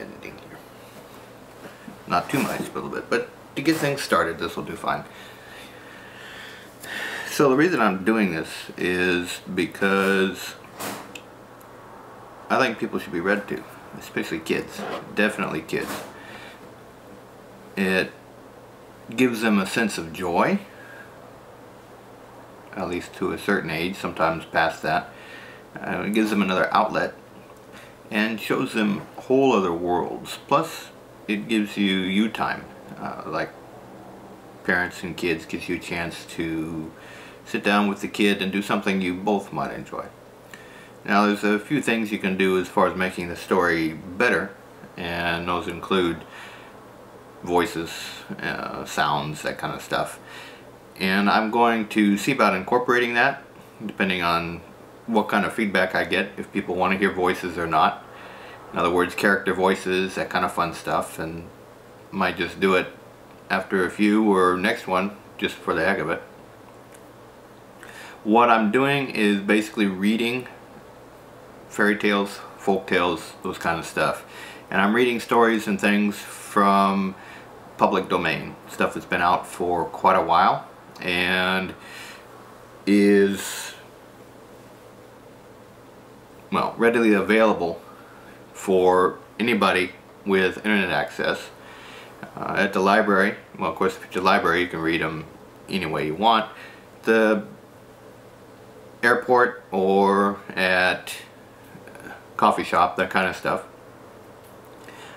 editing here. Not too much, but a little bit. But to get things started, this will do fine. So the reason I'm doing this is because I think people should be read to, especially kids. Definitely kids. It gives them a sense of joy, at least to a certain age, sometimes past that. It gives them another outlet and shows them whole other worlds. Plus, it gives you time. Like parents and kids, gives you a chance to sit down with the kid and do something you both might enjoy. Now, there's a few things you can do as far as making the story better, and those include voices, sounds, that kind of stuff. And I'm going to see about incorporating that, depending on what kind of feedback I get, if people want to hear voices or not. In other words, character voices, that kind of fun stuff, and might just do it after a few or next one, just for the heck of it. What I'm doing is basically reading fairy tales, folk tales, those kind of stuff. And I'm reading stories and things from public domain, stuff that's been out for quite a while and is, well, readily available for anybody with internet access. At the library, well, of course, if it's a library, you can read them any way you want. The airport or at coffee shop, that kind of stuff.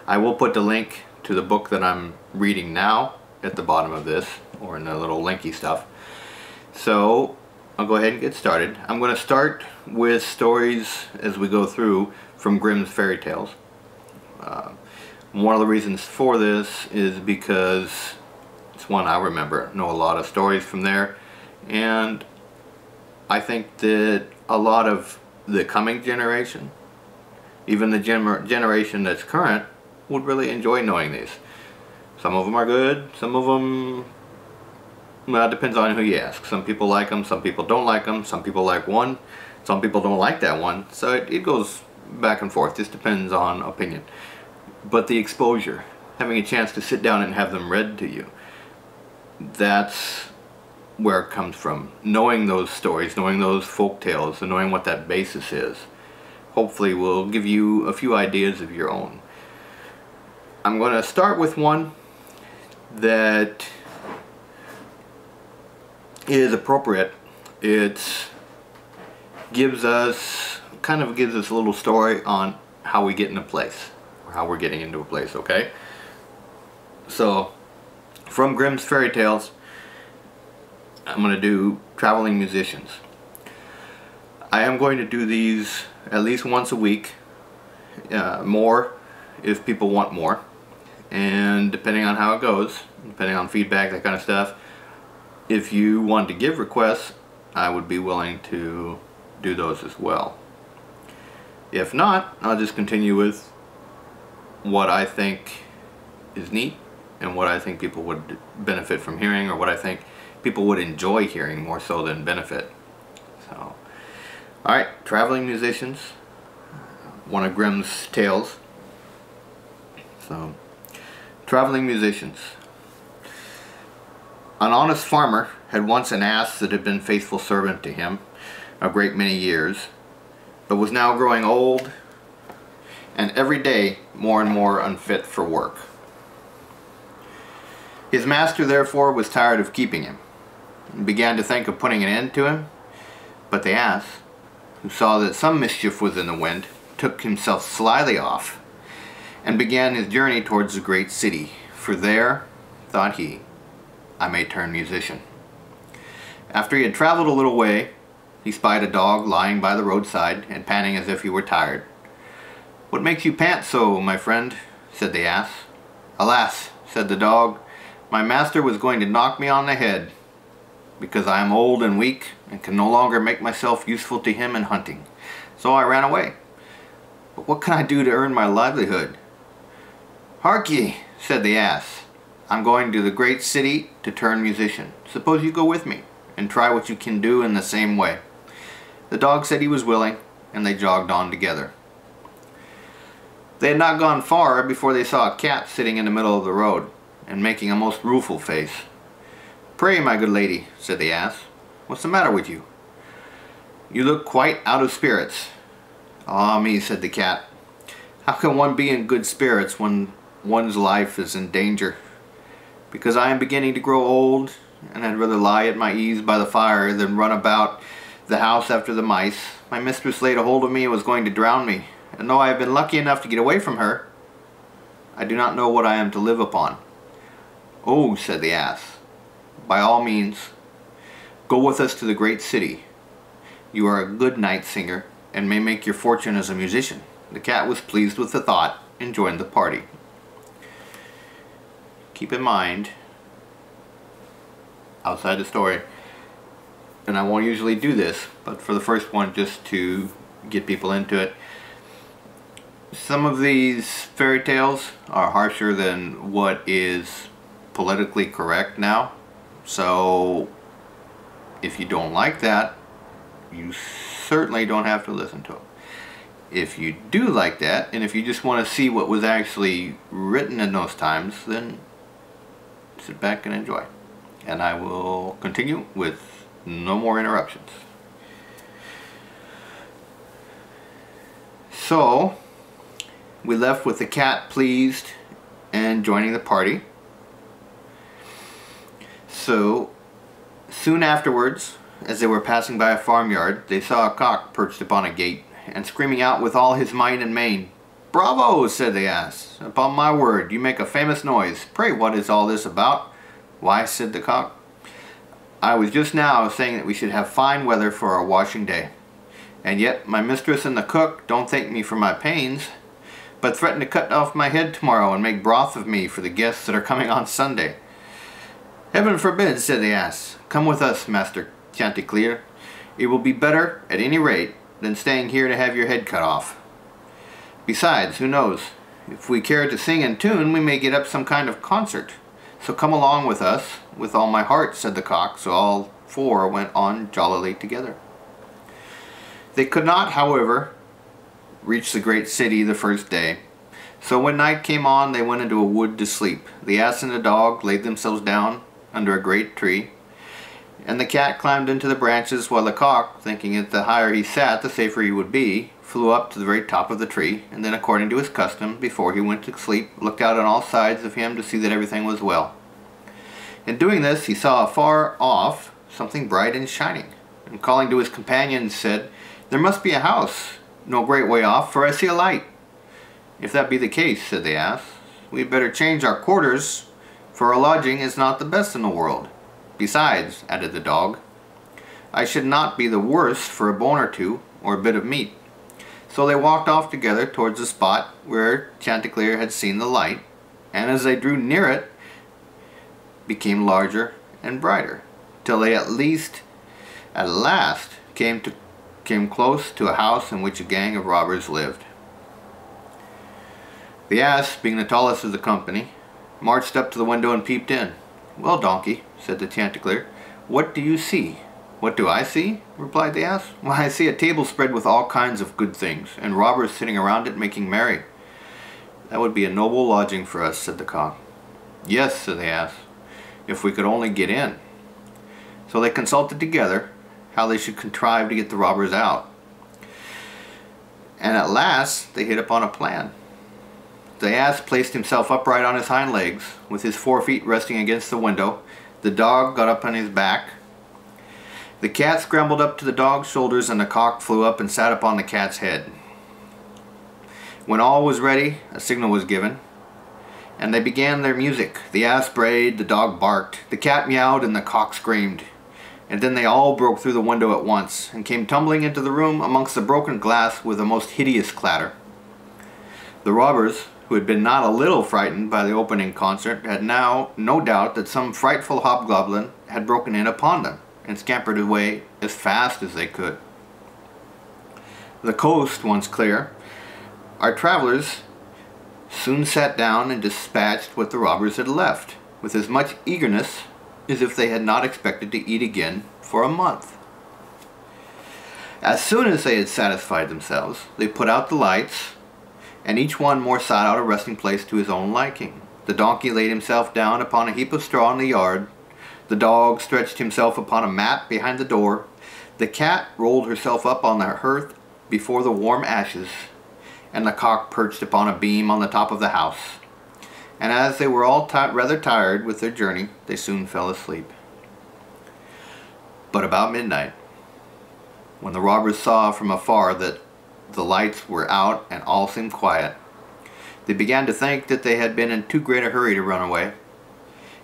I will put the link to the book that I'm reading now at the bottom of this, or in the little linky stuff. So I'll go ahead and get started. I'm going to start with stories as we go through from Grimm's fairy tales. One of the reasons for this is because it's one I remember, know a lot of stories from there, and I think that a lot of the coming generation, even the generation that's current, would really enjoy knowing these. Some of them are good, some of them, well, it depends on who you ask. Some people like them, some people don't like them, some people like one, some people don't like that one. So it goes back and forth, just depends on opinion. But the exposure, having a chance to sit down and have them read to you, that's where it comes from. Knowing those stories, knowing those folk tales, and knowing what that basis is, hopefully will give you a few ideas of your own. I'm going to start with one that is appropriate. It gives us, kind of gives us a little story on how we get in a place, or how we're getting into a place, okay? So, from Grimm's fairy tales, I'm going to do traveling musicians. I am going to do these at least once a week, more if people want more, and depending on how it goes, depending on feedback, that kind of stuff, if you want to give requests, I would be willing to do those as well. If not, I'll just continue with what I think is neat and what I think people would benefit from hearing, or what I think people would enjoy hearing more so than benefit. So, alright, traveling musicians, one of Grimm's tales. So, traveling musicians. An honest farmer had once an ass that had been faithful servant to him a great many years, but was now growing old and every day more and more unfit for work. His master therefore was tired of keeping him and began to think of putting an end to him, but the ass, who saw that some mischief was in the wind, took himself slyly off and began his journey towards the great city, for there, thought he, I may turn musician. After he had traveled a little way, he spied a dog lying by the roadside and panting as if he were tired. "What makes you pant so, my friend?" said the ass. "Alas," said the dog, "my master was going to knock me on the head, because I am old and weak and can no longer make myself useful to him in hunting. So I ran away. But what can I do to earn my livelihood?" "Hark ye," said the ass, "I'm going to the great city to turn musician. Suppose you go with me and try what you can do in the same way." The dog said he was willing, and they jogged on together. They had not gone far before they saw a cat sitting in the middle of the road, and making a most rueful face. "Pray, my good lady," said the ass, "what's the matter with you? You look quite out of spirits." "Ah me," said the cat, "how can one be in good spirits when one's life is in danger? Because I am beginning to grow old, and I'd rather lie at my ease by the fire than run about the house after the mice. My mistress laid a hold of me and was going to drown me, and though I have been lucky enough to get away from her, I do not know what I am to live upon." "Oh," said the ass, "by all means, go with us to the great city. You are a good night singer, and may make your fortune as a musician." The cat was pleased with the thought, and joined the party. Keep in mind, outside the story, and I won't usually do this, but for the first one, just to get people into it, some of these fairy tales are harsher than what is politically correct now. So if you don't like that, you certainly don't have to listen to them. If you do like that, and if you just want to see what was actually written in those times, then sit back and enjoy. And I will continue with no more interruptions. So we left with the cat pleased and joining the party. So soon afterwards, as they were passing by a farmyard, they saw a cock perched upon a gate and screaming out with all his might and main. "Bravo," said the ass, "upon my word, you make a famous noise. Pray, what is all this about?" "Why," said the cock, "I was just now saying that we should have fine weather for our washing day. And yet my mistress and the cook don't thank me for my pains, but threaten to cut off my head tomorrow and make broth of me for the guests that are coming on Sunday." "Heaven forbid," said the ass. "Come with us, Master Chanticleer. It will be better, at any rate, than staying here to have your head cut off. Besides, who knows? If we care to sing and tune, we may get up some kind of concert. So come along with us." "With all my heart," said the cock, so all four went on jollily together. They could not, however, reach the great city the first day. So when night came on, they went into a wood to sleep. The ass and the dog laid themselves down under a great tree, and the cat climbed into the branches, while the cock, thinking that the higher he sat, the safer he would be, flew up to the very top of the tree, and then, according to his custom, before he went to sleep, looked out on all sides of him to see that everything was well. In doing this, he saw afar off something bright and shining, and calling to his companions, said, "There must be a house no great way off, for I see a light." "If that be the case," said the ass, "we had better change our quarters, for our lodging is not the best in the world. Besides," added the dog, "I should not be the worse for a bone or two, or a bit of meat." So they walked off together towards the spot where Chanticleer had seen the light, and as they drew near it, became larger and brighter, till they at last came close to a house in which a gang of robbers lived. The ass, being the tallest of the company, marched up to the window and peeped in. "Well, donkey," said the Chanticleer, "what do you see?" "What do I see?" replied the ass. "Why, I see a table spread with all kinds of good things, and robbers sitting around it making merry." "That would be a noble lodging for us," said the cock. "Yes," said the ass, "if we could only get in." So they consulted together how they should contrive to get the robbers out. And at last they hit upon a plan. The ass placed himself upright on his hind legs, with his 4 feet resting against the window. The dog got up on his back. The cat scrambled up to the dog's shoulders, and the cock flew up and sat upon the cat's head. When all was ready, a signal was given, and they began their music. The ass brayed, the dog barked, the cat meowed, and the cock screamed. And then they all broke through the window at once, and came tumbling into the room amongst the broken glass with a most hideous clatter. The robbers, who had been not a little frightened by the opening concert, had now no doubt that some frightful hobgoblin had broken in upon them, and scampered away as fast as they could. The coast once clear, our travelers soon sat down and dispatched what the robbers had left, with as much eagerness as if they had not expected to eat again for a month. As soon as they had satisfied themselves, they put out the lights, and each one more sought out a resting place to his own liking. The donkey laid himself down upon a heap of straw in the yard. The dog stretched himself upon a mat behind the door. The cat rolled herself up on the hearth before the warm ashes, and the cock perched upon a beam on the top of the house. And as they were all rather tired with their journey, they soon fell asleep. But about midnight, when the robbers saw from afar that the lights were out and all seemed quiet, they began to think that they had been in too great a hurry to run away.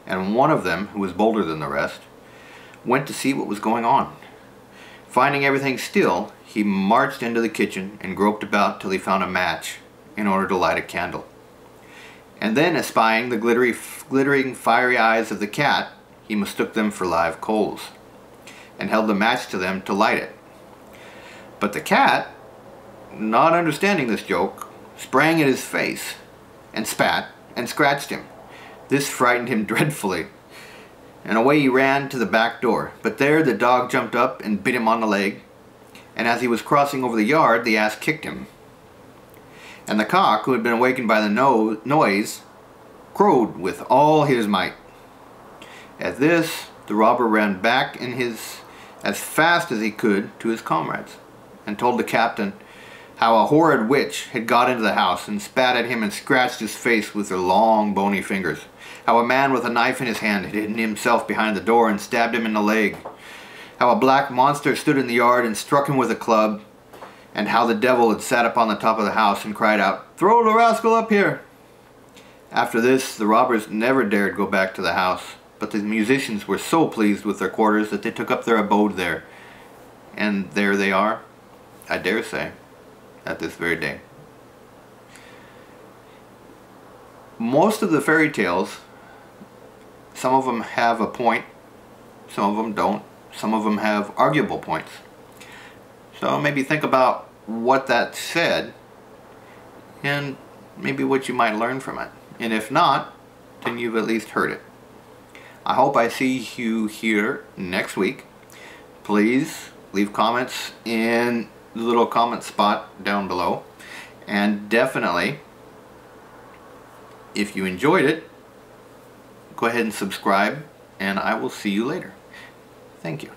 And one of them, who was bolder than the rest, went to see what was going on. Finding everything still, he marched into the kitchen and groped about till he found a match in order to light a candle. And then, espying the glittering fiery eyes of the cat, he mistook them for live coals, and held the match to them to light it. But the cat, not understanding this joke, sprang at his face, and spat, and scratched him. This frightened him dreadfully, and away he ran to the back door. But there the dog jumped up and bit him on the leg, and as he was crossing over the yard, the ass kicked him. And the cock, who had been awakened by the noise, crowed with all his might. At this, the robber ran back as fast as he could to his comrades, and told the captain how a horrid witch had got into the house and spat at him and scratched his face with her long bony fingers, how a man with a knife in his hand had hidden himself behind the door and stabbed him in the leg, how a black monster stood in the yard and struck him with a club, and how the devil had sat upon the top of the house and cried out, "Throw the rascal up here!" After this, the robbers never dared go back to the house, but the musicians were so pleased with their quarters that they took up their abode there. And there they are, I dare say, at this very day. Most of the fairy tales, some of them have a point, some of them don't, some of them have arguable points. So maybe think about what that said and maybe what you might learn from it. And if not, then you've at least heard it. I hope I see you here next week. Please leave comments in the little comment spot down below. And definitely, if you enjoyed it, go ahead and subscribe, and I will see you later. Thank you.